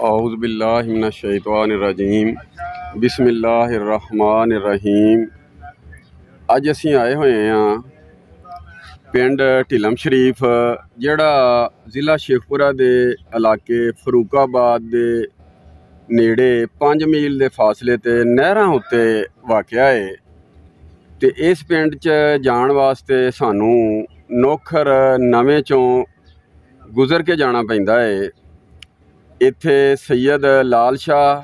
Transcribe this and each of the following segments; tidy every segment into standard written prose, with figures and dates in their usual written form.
औज़ुबिल्लाहि मिनश्शैतानिर्रजीम बिस्मिल्लाहिर्रहमानिर्रहीम। अज असीं आए हुए हाँ पिंड ढिलम शरीफ जिहड़ा ज़िला शेखपुरा दे इलाके फरूकाबाद दे नेड़े 5 मील दे फासले ते नहरां उत्ते वाक़या है। ते इस पिंड च जाण वास्ते सानू नौखर नवें चों गुजर के जाना पैंदा है। इत्थे सैयद लाल शाह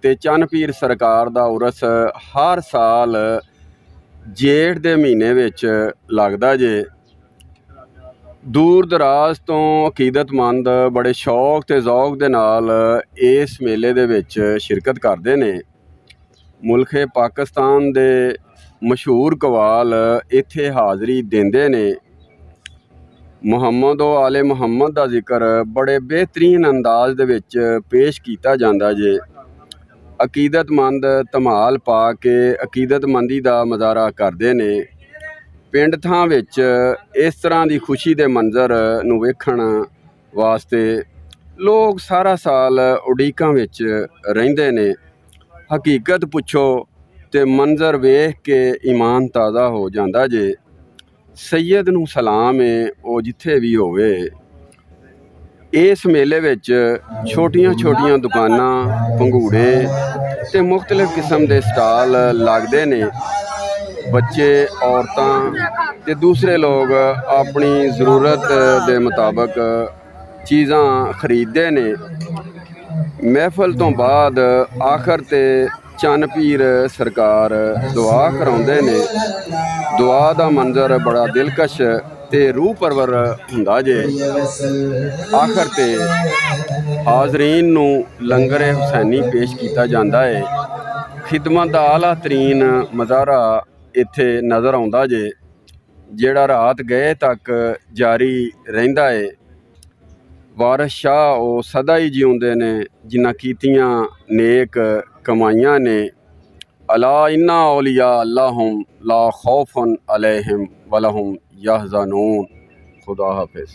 ते चन्न पीर सरकार दा उरस हर साल जेठ दे महीने विच लगदा जे। दूर दराज तो अकीदतमंद बड़े शौक ते ज़ौक दे नाल इस मेले दे विच शिरकत करदे ने। मुल्खे पाकिस्तान दे मशहूर कवाल इत्थे हाज़री देंदे ने। मुहम्मद आले मुहम्मद का जिक्र बड़े बेहतरीन अंदाज दे विच पेश किया जाता जे। अकीदतमंद धमाल पा के अकीदतमंदी का मुजाहरा करते ने। पिंड थां विच इस तरह की खुशी के मंजर नूं वेखण वास्ते लोग सारा साल उड़ीकां विच रहिंदे ने। हकीकत पुछो ते मंजर वेख के ईमान ताज़ा हो जाता जे। सैयद नूं सलाम है वो जिथे भी होवे। इस मेले विच छोटियां छोटियां दुकानां भंगूड़े ते मुख्तलिफ किस्म के स्टाल लगदे ने। बच्चे औरतां ते दूसरे लोग अपनी ज़रूरत के मुताबिक चीज़ां खरीदते ने। महफल तो बाद आखिर ते चन्न पीर सरकार दुआ कराउंदे ने। दुआ का मंजर बड़ा दिलकश ते रूह परवर हुंदा जे। आखिर ते हाज़रीन नूं लंगर हुसैनी पेश किया जाता है। खिदमत का आला तरीन मुजाहरा इत्थे नज़र आउंदा जे जिहड़ा रात गए तक जारी रहिंदा है। वारिस शाह वो सदा ही जिउंदे ने जिन्हां कीतियां नेक कमाइयां ने। अला इन्ना औलिया अल्लाहुम ला खौफुन अलैहिम वलहुम यहज़नून। खुदा हाफिज़।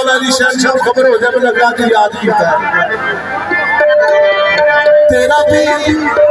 मौला अली शहंशाह खबर हो जाए लगा कि याद किया तेरा भी